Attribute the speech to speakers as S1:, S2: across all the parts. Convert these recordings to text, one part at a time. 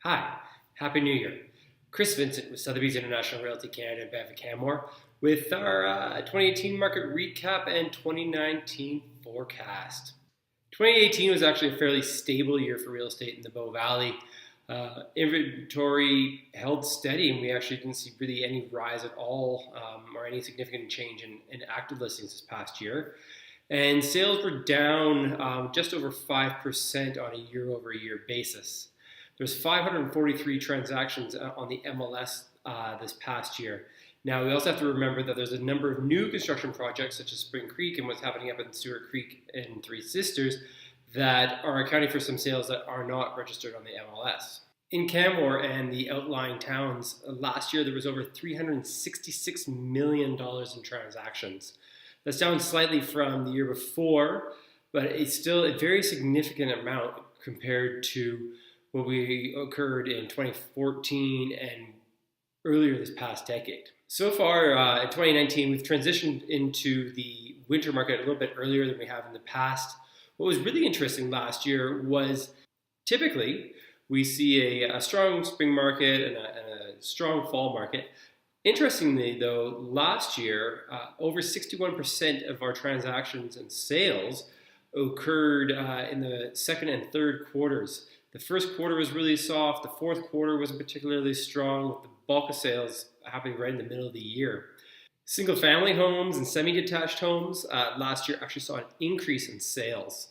S1: Hi, Happy New Year. Chris Vincent with Sotheby's International Realty Canada and Banff, Canmore with our 2018 market recap and 2019 forecast. 2018 was actually a fairly stable year for real estate in the Bow Valley. Inventory held steady, and we actually didn't see really any rise at all or any significant change in active listings this past year. And sales were down just over 5% on a year-over-year basis. There's 543 transactions on the MLS this past year. Now, we also have to remember that there's a number of new construction projects, such as Spring Creek and what's happening up in Stewart Creek and Three Sisters, that are accounting for some sales that are not registered on the MLS. In Canmore and the outlying towns, last year there was over $366 million in transactions. That's down slightly from the year before, but it's still a very significant amount compared to what we occurred in 2014 and earlier this past decade. So far in 2019, we've transitioned into the winter market a little bit earlier than we have in the past. What was really interesting last year was typically we see a strong spring market and a strong fall market. Interestingly, though, last year, over 61% of our transactions and sales occurred in the second and third quarters. The first quarter was really soft. The fourth quarter was particularly strong, with the bulk of sales happening right in the middle of the year. Single-family homes and semi-detached homes last year actually saw an increase in sales.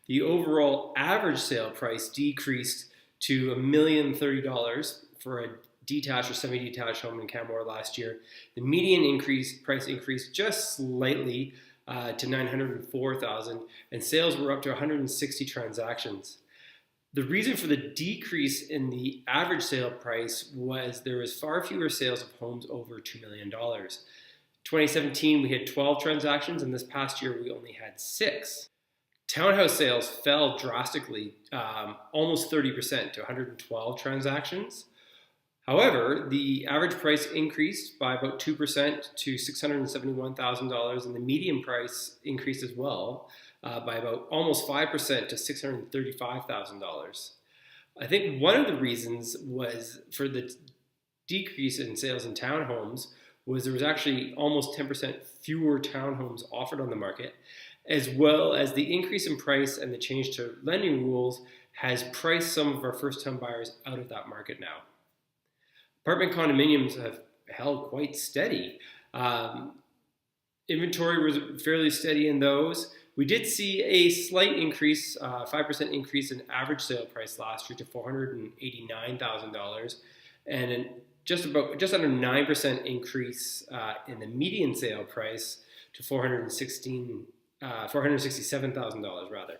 S1: The overall average sale price decreased to $1,030,000 for a detached or semi-detached home in Canmore last year. The median price increased just slightly to $904,000, and sales were up to 160 transactions. The reason for the decrease in the average sale price was there was far fewer sales of homes over $2 million. 2017, we had 12 transactions, and this past year we only had 6. Townhouse sales fell drastically, almost 30% to 112 transactions. However, the average price increased by about 2% to $671,000, and the median price increased as well by about almost 5% to $635,000. I think one of the reasons was for the decrease in sales in townhomes was there was actually almost 10% fewer townhomes offered on the market, as well as the increase in price and the change to lending rules has priced some of our first-time buyers out of that market now. Apartment condominiums have held quite steady. Inventory was fairly steady in those. We did see a slight increase, 5% increase in average sale price last year to $489,000, and just under 9% increase in the median sale price to $467,000 rather.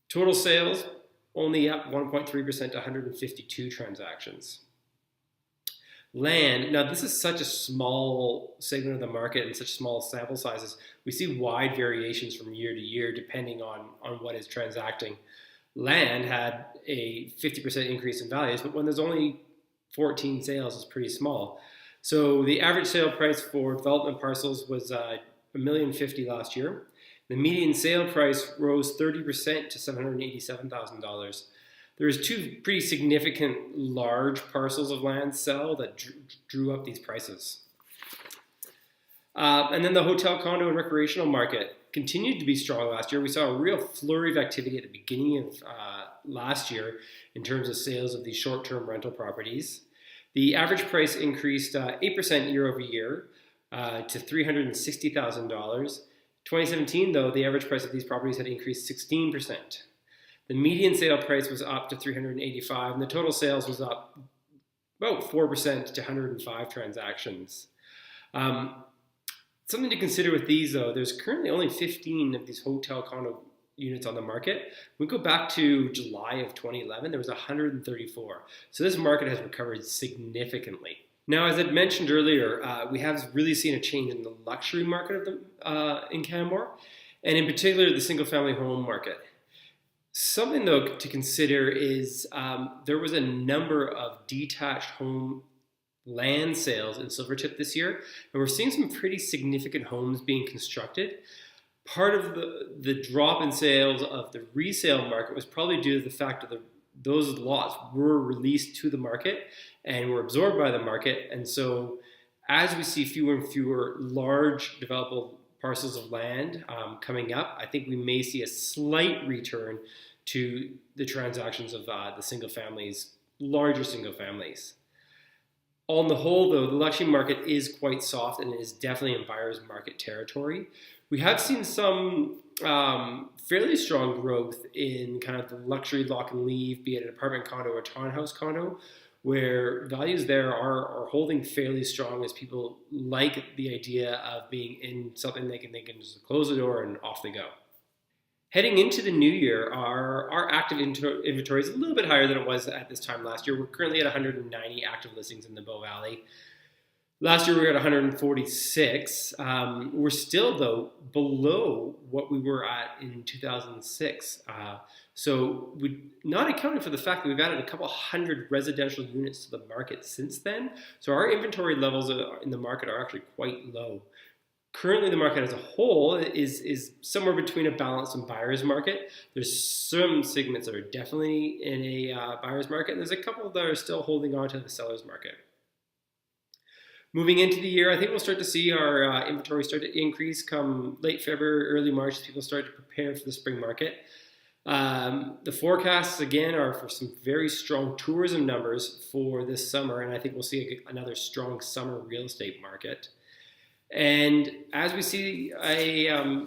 S1: Total sales only up 1.3% to 152 transactions. Land, now this is such a small segment of the market and such small sample sizes, we see wide variations from year to year depending on what is transacting. Land had a 50% increase in values, but when there's only 14 sales, it's pretty small. So the average sale price for development parcels was $1,050,000 last year. The median sale price rose 30% to $787,000. There's 2 pretty significant large parcels of land sell that drew up these prices. And then the hotel, condo, and recreational market continued to be strong last year. We saw a real flurry of activity at the beginning of last year in terms of sales of these short-term rental properties. The average price increased 8% year over year to $360,000. 2017, though, the average price of these properties had increased 16%. The median sale price was up to $385,000, and the total sales was up about 4% to 105 transactions. Something to consider with these, though, there's currently only 15 of these hotel condo units on the market. We go back to July of 2011, there was 134. So this market has recovered significantly. Now, as I mentioned earlier, we have really seen a change in the luxury market in Canmore, and in particular the single-family home market. Something, though, to consider is there was a number of detached home land sales in Silvertip this year, and we're seeing some pretty significant homes being constructed. Part of the drop in sales of the resale market was probably due to the fact of those lots were released to the market and were absorbed by the market. And so as we see fewer and fewer large developable parcels of land coming up, I think we may see a slight return to the transactions of the single families, larger single families. On the whole, though, the luxury market is quite soft and it is definitely in buyer's market territory. We have seen some fairly strong growth in kind of the luxury lock and leave, be it an apartment condo or townhouse condo, where values there are holding fairly strong as people like the idea of being in something they can just close the door and off they go. Heading into the new year, our active inventory is a little bit higher than it was at this time last year. We're currently at 190 active listings in the Bow Valley. Last year we were at 146. We're still, though, below what we were at in 2006. So we not accounting for the fact that we've added a couple hundred residential units to the market since then. So our inventory levels in the market are actually quite low. Currently, the market as a whole is somewhere between a balanced and buyer's market. There's some segments that are definitely in a buyer's market, and there's a couple that are still holding on to the seller's market. Moving into the year, I think we'll start to see our inventory start to increase come late February, early March as people start to prepare for the spring market. The forecasts, again, are for some very strong tourism numbers for this summer, and I think we'll see another strong summer real estate market. And as we see a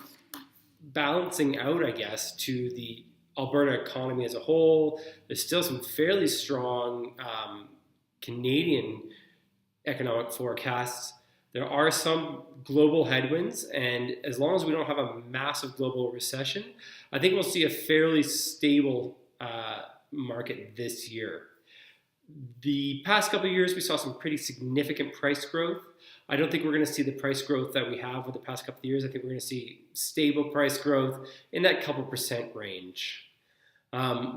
S1: balancing out, I guess, to the Alberta economy as a whole, there's still some fairly strong Canadian economic forecasts. There are some global headwinds, and as long as we don't have a massive global recession, I think we'll see a fairly stable market this year. The past couple of years, we saw some pretty significant price growth. I don't think we're going to see the price growth that we have with the past couple of years. I think we're going to see stable price growth in that couple percent range.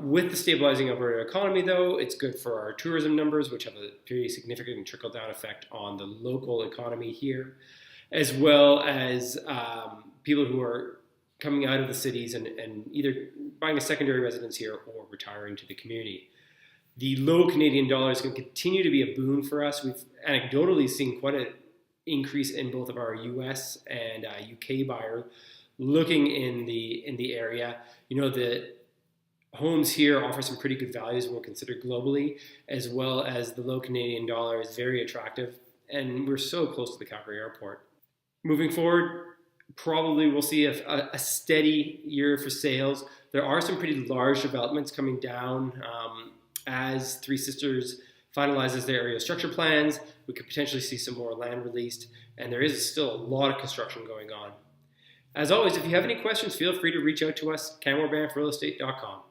S1: With the stabilizing Alberta economy, though, it's good for our tourism numbers, which have a pretty significant trickle-down effect on the local economy here, as well as people who are coming out of the cities and either buying a secondary residence here or retiring to the community. The low Canadian dollar is going to continue to be a boon for us. We've anecdotally seen quite an increase in both of our US and UK buyers looking in the area. You know, the homes here offer some pretty good values when we're considered globally, as well as the low Canadian dollar is very attractive, and we're so close to the Calgary airport. Moving forward, probably we'll see a steady year for sales. There are some pretty large developments coming down as Three Sisters finalizes their area structure plans. We could potentially see some more land released, and there is still a lot of construction going on. As always, if you have any questions, feel free to reach out to us, CanmoreBanffRealEstate.com.